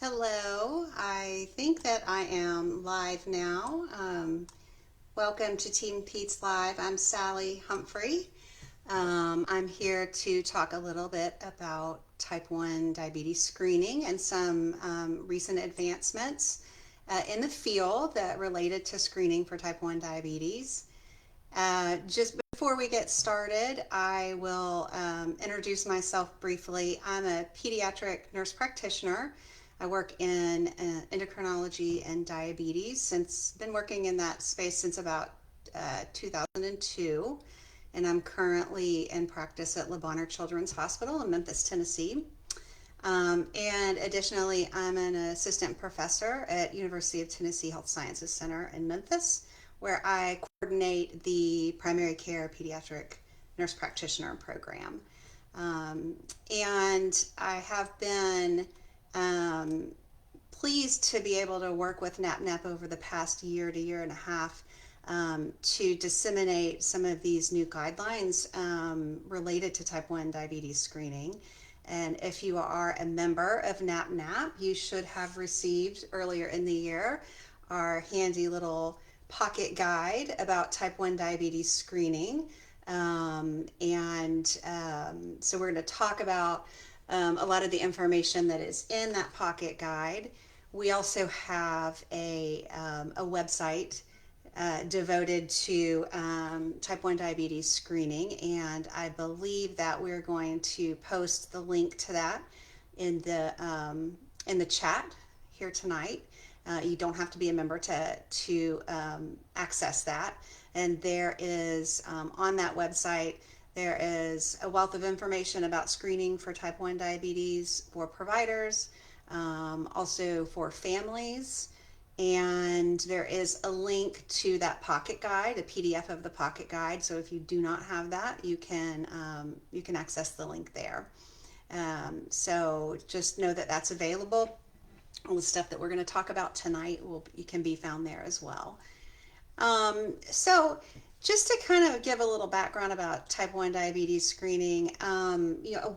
Hello, I think that I am live now. Welcome to Team Pete's Live. I'm Sally Humphrey. I'm here to talk a little bit about type 1 diabetes screening and some recent advancements in the field that related to screening for type 1 diabetes. Just before we get started, I will introduce myself briefly. I'm a pediatric nurse practitioner. I work in endocrinology and diabetes been working in that space since about 2002, and I'm currently in practice at Le Bonheur Children's Hospital in Memphis, Tennessee. And additionally, I'm an assistant professor at University of Tennessee Health Sciences Center in Memphis, where I coordinate the primary care pediatric nurse practitioner program. And I have been um, pleased to be able to work with NAPNAP over the past year to year and a half to disseminate some of these new guidelines related to type 1 diabetes screening. And if you are a member of NAPNAP, you should have received earlier in the year our handy little pocket guide about type 1 diabetes screening. So we're going to talk about a lot of the information that is in that pocket guide. We also have a website devoted to type 1 diabetes screening, and I believe that we're going to post the link to that in the chat here tonight. You don't have to be a member to access that. And there is on that website, there is a wealth of information about screening for type 1 diabetes for providers, also for families. And there is a link to that pocket guide, a PDF of the pocket guide. So if you do not have that, you can access the link there. So just know that that's available. All the stuff that we're going to talk about tonight can be found there as well. So just to kind of give a little background about type 1 diabetes screening,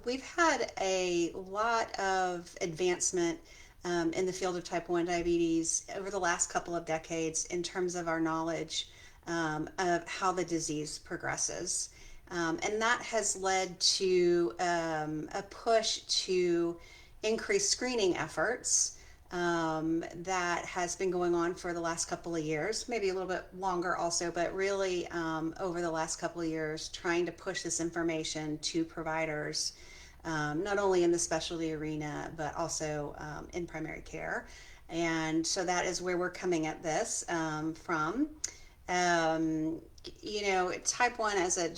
we've had a lot of advancement in the field of type 1 diabetes over the last couple of decades in terms of our knowledge of how the disease progresses. And that has led to a push to increase screening efforts that has been going on for the last couple of years, maybe a little bit longer also, but really over the last couple of years, trying to push this information to providers, not only in the specialty arena, but also in primary care. And so that is where we're coming at this from. Type 1 as a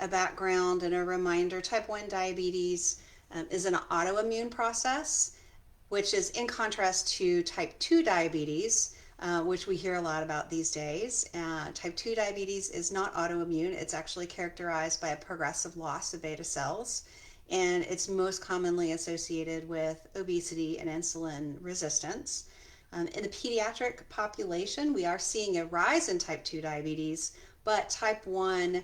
background and a reminder, type 1 diabetes is an autoimmune process, which is in contrast to type 2 diabetes, which we hear a lot about these days. Type 2 diabetes is not autoimmune. It's actually characterized by a progressive loss of beta cells, and it's most commonly associated with obesity and insulin resistance. In the pediatric population, we are seeing a rise in type 2 diabetes, but type 1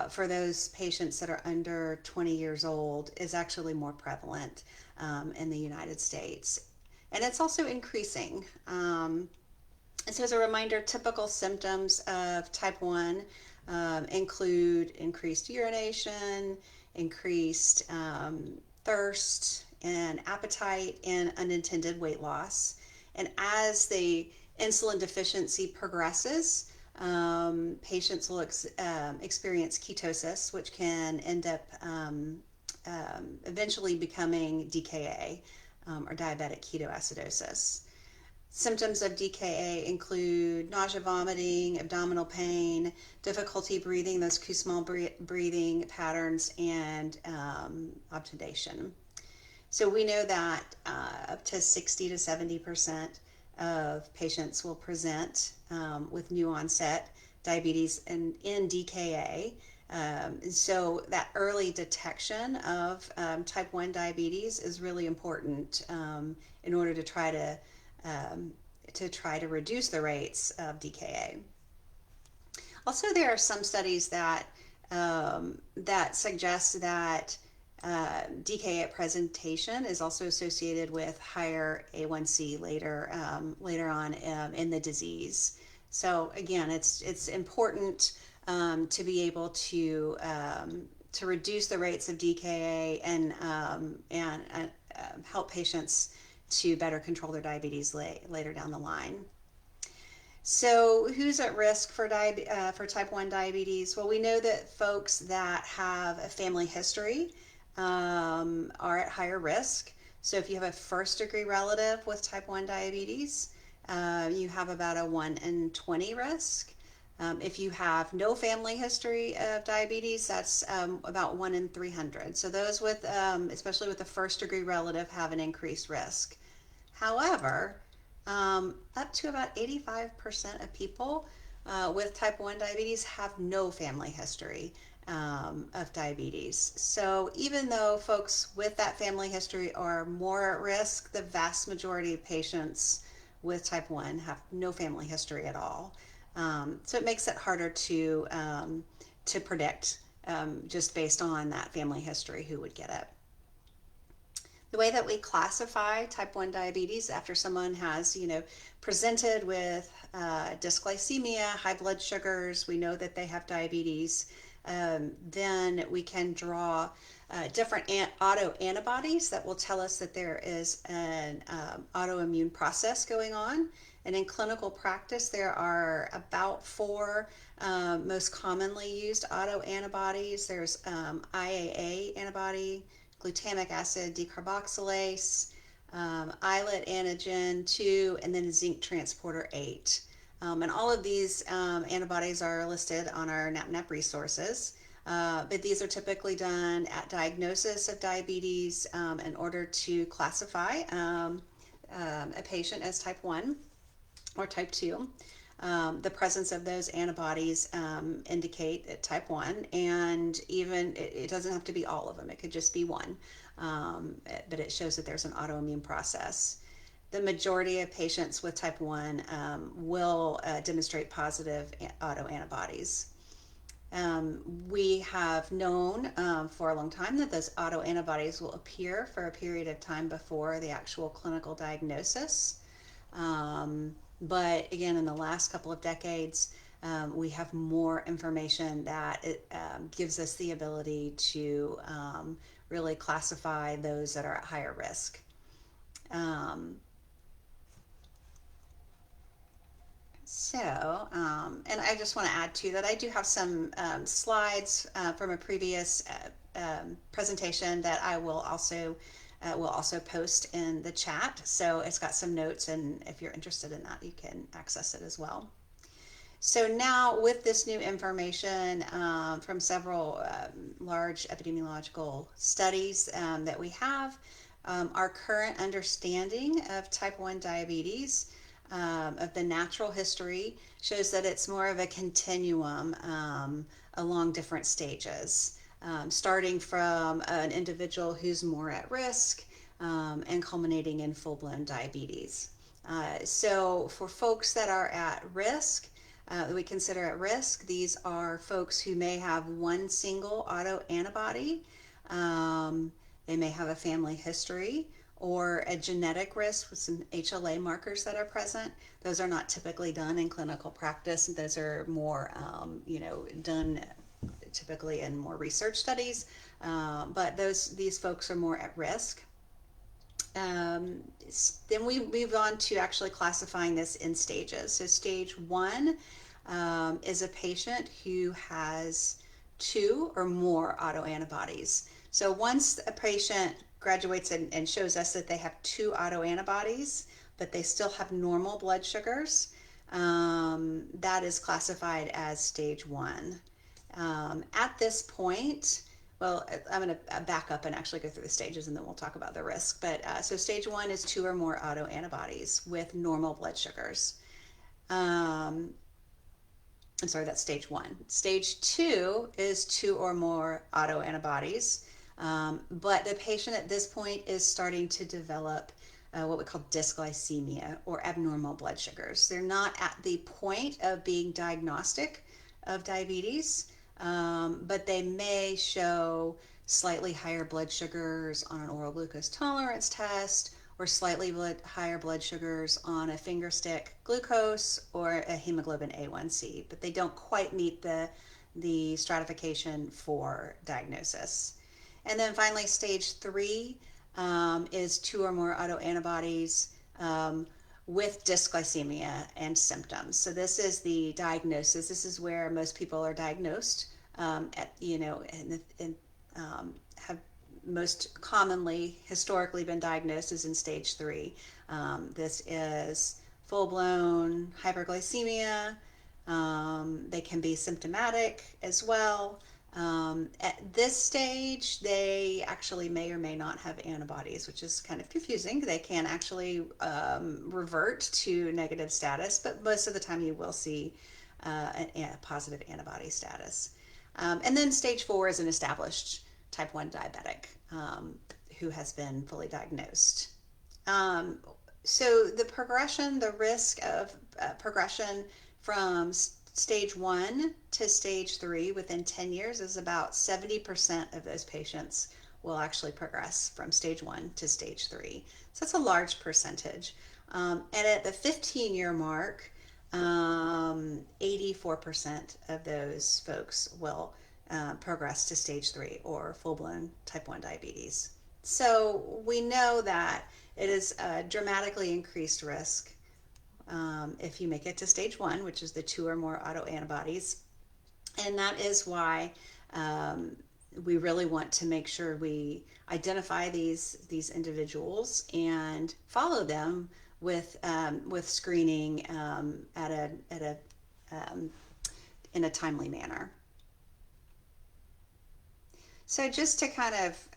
for those patients that are under 20 years old is actually more prevalent in the United States. And it's also increasing. And so as a reminder, typical symptoms of type 1 include increased urination, increased thirst and appetite, and unintended weight loss. And as the insulin deficiency progresses, patients will experience ketosis, which can end up eventually becoming DKA, or diabetic ketoacidosis. Symptoms of DKA include nausea, vomiting, abdominal pain, difficulty breathing, those Kussmaul breathing patterns, and obtundation. So we know that up to 60 to 70% of patients will present with new onset diabetes in DKA. So that early detection of type 1 diabetes is really important in order to try to reduce the rates of DKA. Also, there are some studies that suggest that DKA presentation is also associated with higher A1C later on in the disease. So again, it's important to be able to reduce the rates of DKA and help patients to better control their diabetes later down the line. So, who's at risk for type 1 diabetes? Well, we know that folks that have a family history are at higher risk. So, if you have a first degree relative with type 1 diabetes, you have about a 1 in 20 risk. If you have no family history of diabetes, that's about 1 in 300. So, those with, especially with a first degree relative, have an increased risk. However, up to about 85% of people with type 1 diabetes have no family history of diabetes. So even though folks with that family history are more at risk, the vast majority of patients with type 1 have no family history at all. So it makes it harder to predict just based on that family history who would get it. The way that we classify type 1 diabetes after someone has, presented with dysglycemia, high blood sugars, we know that they have diabetes, then we can draw different autoantibodies that will tell us that there is an autoimmune process going on. And in clinical practice, there are about four most commonly used autoantibodies. There's IAA antibody, glutamic acid decarboxylase, islet antigen 2, and then zinc transporter 8. And all of these antibodies are listed on our NAPNAP resources. But these are typically done at diagnosis of diabetes in order to classify a patient as type 1 or type 2. The presence of those antibodies indicate type 1, and even it doesn't have to be all of them, it could just be one, but it shows that there's an autoimmune process. The majority of patients with type 1 will demonstrate positive autoantibodies. We have known for a long time that those autoantibodies will appear for a period of time before the actual clinical diagnosis. But again, in the last couple of decades, we have more information that it gives us the ability to really classify those that are at higher risk. And I just want to add to that, I do have some slides from a previous presentation that I will also post in the chat. So it's got some notes, and if you're interested in that, you can access it as well. So now with this new information from several large epidemiological studies that we have, our current understanding of type 1 diabetes, of the natural history, shows that it's more of a continuum along different stages, starting from an individual who's more at risk and culminating in full-blown diabetes. So for folks that are at risk, we consider at risk, these are folks who may have one single autoantibody. They may have a family history or a genetic risk with some HLA markers that are present. Those are not typically done in clinical practice. Those are more, done typically in more research studies. But these folks are more at risk. Then we move on to actually classifying this in stages. So stage 1 is a patient who has 2 or more autoantibodies. So once a patient graduates and shows us that they have 2 autoantibodies, but they still have normal blood sugars, that is classified as stage 1. At this point, well, I'm going to back up and actually go through the stages, and then we'll talk about the risk. But so stage 1 is 2 or more autoantibodies with normal blood sugars. I'm sorry, that's stage 1. Stage 2 is 2 or more autoantibodies, but the patient at this point is starting to develop what we call dysglycemia or abnormal blood sugars. They're not at the point of being diagnostic of diabetes, but they may show slightly higher blood sugars on an oral glucose tolerance test, or slightly higher blood sugars on a finger stick glucose or a hemoglobin A1C, but they don't quite meet the stratification for diagnosis. And then finally, stage three is two or more autoantibodies with dysglycemia and symptoms. So this is the diagnosis. This is where most people are diagnosed have most commonly historically been diagnosed as in stage three. This is full-blown hyperglycemia. They can be symptomatic as well. At this stage, they actually may or may not have antibodies, which is kind of confusing. They can actually revert to negative status, but most of the time you will see a positive antibody status. And then stage four is an established type 1 diabetic who has been fully diagnosed. So the progression, the risk of progression from stage one to stage three within 10 years is about 70% of those patients will actually progress from stage one to stage three. So that's a large percentage. And at the 15-year mark, 84% of those folks will progress to stage three or full-blown type 1 diabetes. So we know that it is a dramatically increased risk if you make it to stage one, which is the two or more autoantibodies. And that is why we really want to make sure we identify these individuals and follow them with screening in a timely manner. So just to kind of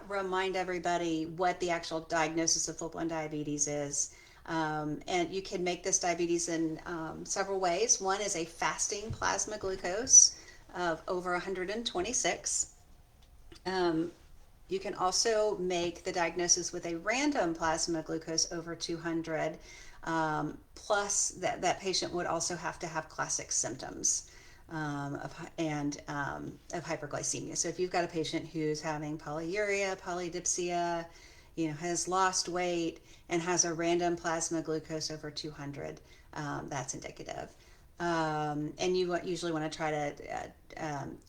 remind everybody what the actual diagnosis of full-blown diabetes is, and you can make this diabetes in several ways. One is a fasting plasma glucose of over 126. You can also make the diagnosis with a random plasma glucose over 200, plus that patient would also have to have classic symptoms of hyperglycemia. So if you've got a patient who's having polyuria, polydipsia, has lost weight and has a random plasma glucose over 200, that's indicative. And you usually want to try to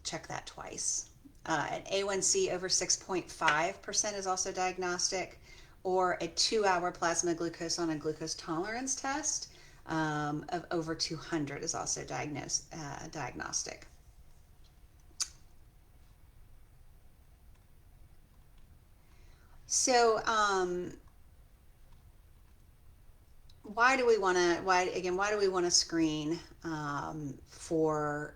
check that twice. An A1C over 6.5% is also diagnostic, or a 2-hour plasma glucose on a glucose tolerance test of over 200 is also diagnostic. So why do we want to screen for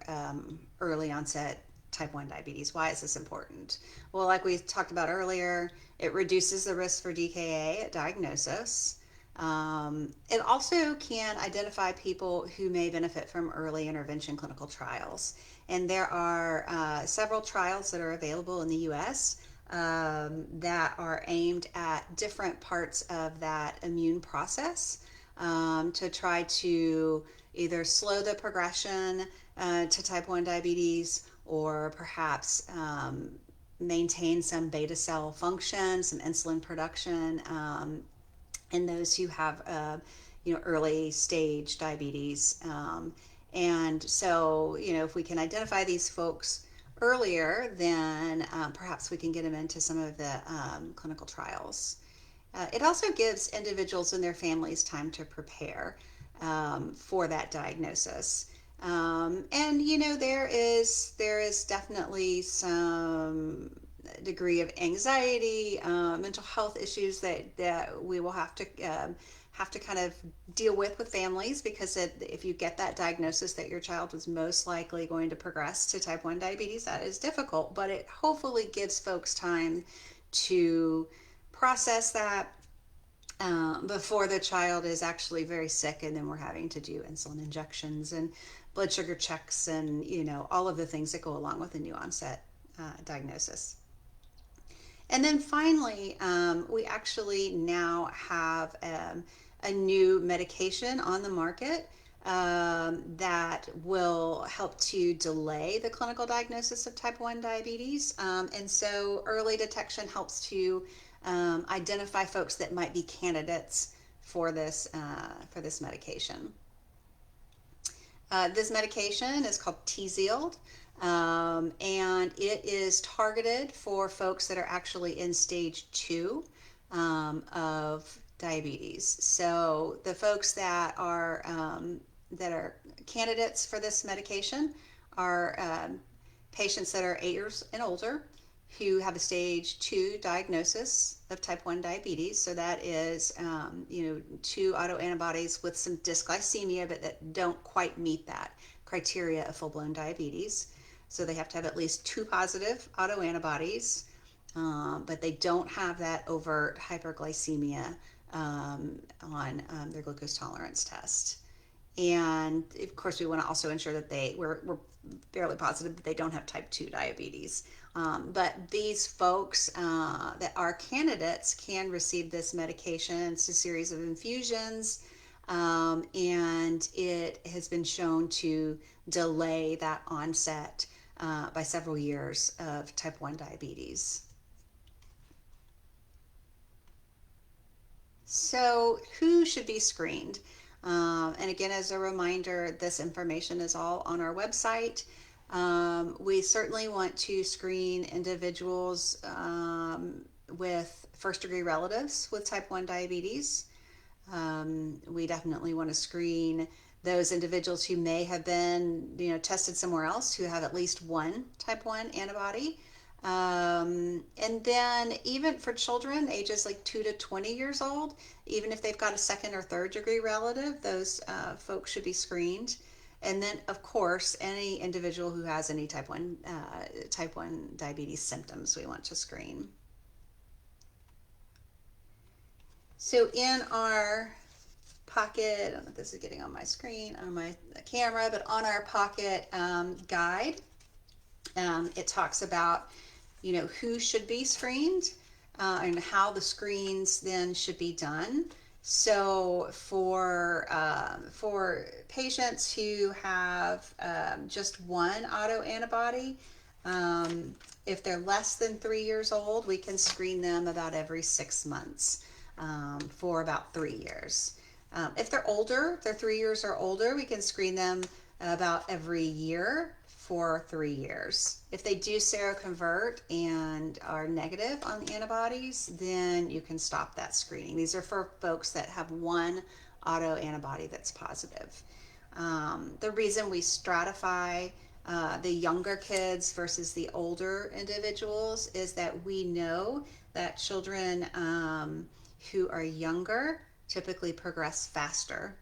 early onset type 1 diabetes? Why is this important? Well, like we talked about earlier, it reduces the risk for DKA at diagnosis. It also can identify people who may benefit from early intervention clinical trials. And there are several trials that are available in the US that are aimed at different parts of that immune process to try to either slow the progression to type 1 diabetes, or perhaps maintain some beta cell function, some insulin production in those who have early stage diabetes. And so, if we can identify these folks earlier, then perhaps we can get them into some of the clinical trials. It also gives individuals and their families time to prepare for that diagnosis. And there is definitely some degree of anxiety, mental health issues that we will have to kind of deal with families, because if you get that diagnosis that your child was most likely going to progress to type 1 diabetes, that is difficult, but it hopefully gives folks time to process that before the child is actually very sick, and then we're having to do insulin injections and blood sugar checks and all of the things that go along with a new onset diagnosis. And then finally, we actually now have a new medication on the market that will help to delay the clinical diagnosis of type 1 diabetes. And so early detection helps to identify folks that might be candidates for this medication. This medication is called Tzield, and it is targeted for folks that are actually in stage 2 of diabetes. So the folks that are candidates for this medication are patients that are 8 years and older who have a stage 2 diagnosis of type 1 diabetes. So that is, 2 autoantibodies with some dysglycemia, but that don't quite meet that criteria of full-blown diabetes. So they have to have at least 2 positive autoantibodies, but they don't have that overt hyperglycemia on their glucose tolerance test. And of course, we want to also ensure that we're fairly positive that they don't have type 2 diabetes. But these folks that are candidates can receive this medication. It's a series of infusions, and it has been shown to delay that onset by several years of type 1 diabetes. So, who should be screened? And again, as a reminder, this information is all on our website. We certainly want to screen individuals with first degree relatives with type 1 diabetes. We definitely want to screen those individuals who may have been, tested somewhere else, who have at least one type 1 antibody. And then even for children ages like 2 to 20 years old, even if they've got a second or third degree relative, those folks should be screened. And then, of course, any individual who has any type 1 diabetes symptoms, we want to screen. So in our pocket, I don't know if this is getting on my screen, on my camera, but on our pocket guide, it talks about, who should be screened and how the screens then should be done. So for patients who have just one autoantibody, if they're less than 3 years old, we can screen them about every 6 months for about 3 years. If they're older, they're 3 years or older, we can screen them about every year for 3 years. If they do seroconvert and are negative on the antibodies, then you can stop that screening. These are for folks that have one autoantibody that's positive. The reason we stratify the younger kids versus the older individuals is that we know that children who are younger typically progress faster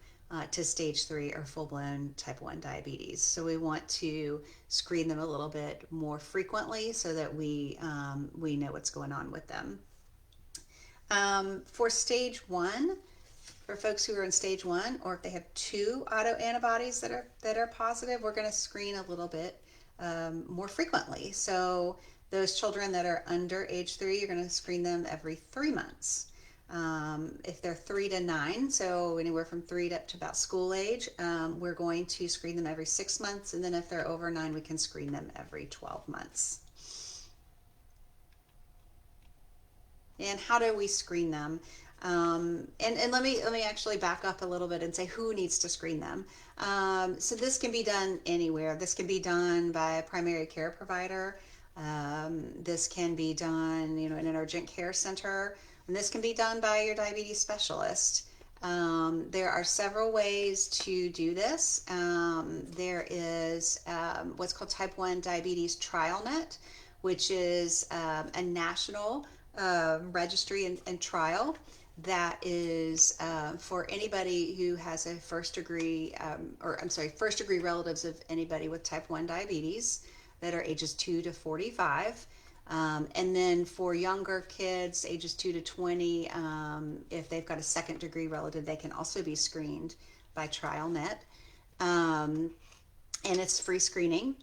to stage 3 or full-blown type 1 diabetes. So we want to screen them a little bit more frequently so that we know what's going on with them. For stage 1, for folks who are in stage 1, or if they have 2 autoantibodies that are positive, we're going to screen a little bit more frequently. So those children that are under age 3, you're going to screen them every 3 months. If they're 3 to 9, so anywhere from 3 up to about school age, we're going to screen them every 6 months. And then if they're over 9, we can screen them every 12 months. And how do we screen them? And let me actually back up a little bit and say who needs to screen them. So this can be done anywhere. This can be done by a primary care provider. This can be done, in an urgent care center. And this can be done by your diabetes specialist. There are several ways to do this. There is what's called Type 1 Diabetes TrialNet, which is a national registry and trial that is for anybody who has a first degree relatives of anybody with type 1 diabetes that are ages 2 to 45. And then for younger kids, ages 2 to 20, if they've got a second degree relative, they can also be screened by TrialNet. And it's free screening.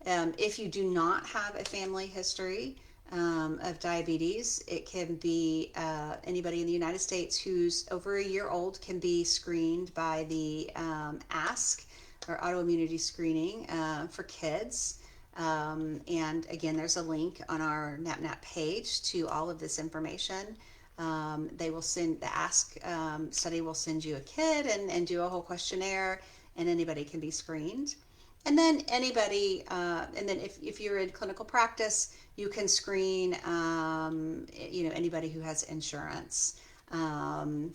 If you do not have a family history, of diabetes. It can be anybody in the United States who's over a year old can be screened by the ASK, or autoimmunity screening for kids. And again, there's a link on our NAPNAP page to all of this information. They will send the Ask study will send you a kit and do a whole questionnaire, and anybody can be screened. And then anybody, and then if you're in clinical practice, you can screen, anybody who has insurance. Um,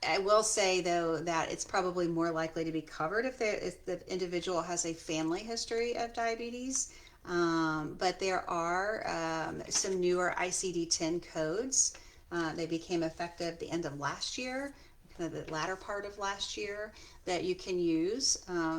I will say though that it's probably more likely to be covered if the individual has a family history of diabetes. But there are some newer ICD-10 codes. They became effective the end of last year, kind of the latter part of last year, that you can use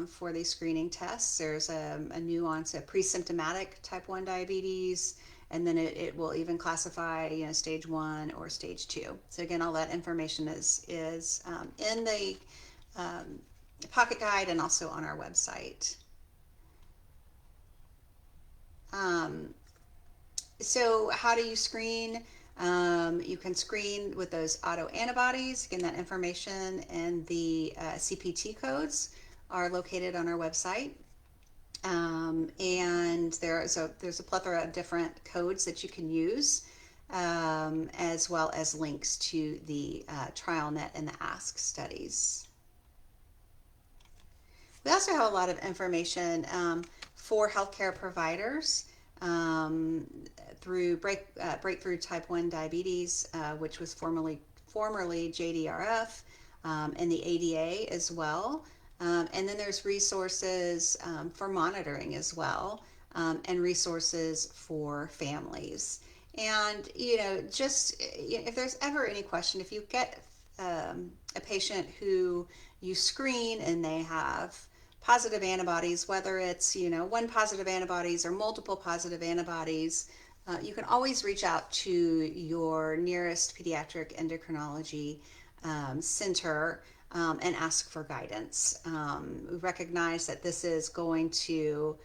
for these screening tests. There's a nuance of pre-symptomatic type 1 diabetes, and then it will even classify, stage 1 or stage 2. So again, all that information is in the pocket guide and also on our website. Um, so how do you screen? You can screen with those autoantibodies. Again, that information and the CPT codes are located on our website. And there's a plethora of different codes that you can use, as well as links to the TrialNet and the Ask studies. We also have a lot of information for healthcare providers um, through Breakthrough Type 1 Diabetes, which was formerly JDRF, and the ADA as well. And then there's resources for monitoring as well, and resources for families. And, just if there's ever any question, if you get a patient who you screen and they have positive antibodies, whether it's, one positive antibodies or multiple positive antibodies, you can always reach out to your nearest pediatric endocrinology center and ask for guidance. We recognize that this is going to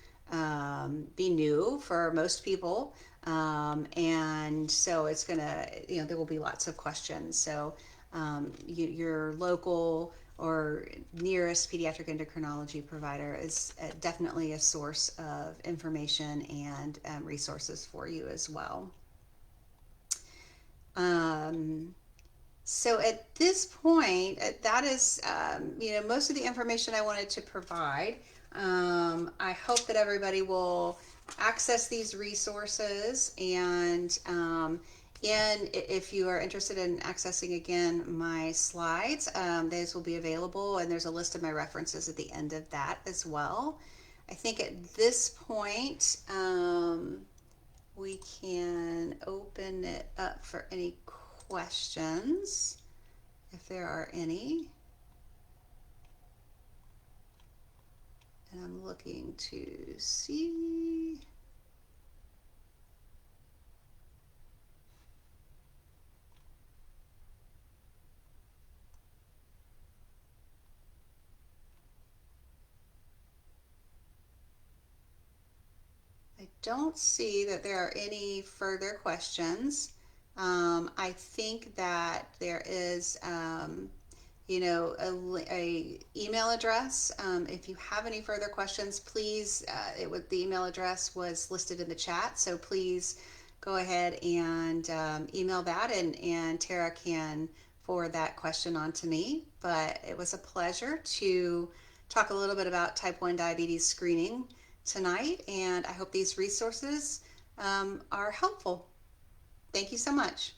be new for most people. And so it's going to, there will be lots of questions. So your local or nearest pediatric endocrinology provider is definitely a source of information and resources for you as well. Um, so at this point, that is, most of the information I wanted to provide. I hope that everybody will access these resources, and if you are interested in accessing again my slides, those will be available, and there's a list of my references at the end of that as well. I think at this point, we can open it up for any questions, if there are any. And I'm looking to see. I don't see that there are any further questions. I think that there is, a email address. If you have any further questions, please, the email address was listed in the chat, so please go ahead and email that, and Tara can forward that question on to me. But it was a pleasure to talk a little bit about type 1 diabetes screening tonight, and I hope these resources are helpful. Thank you so much.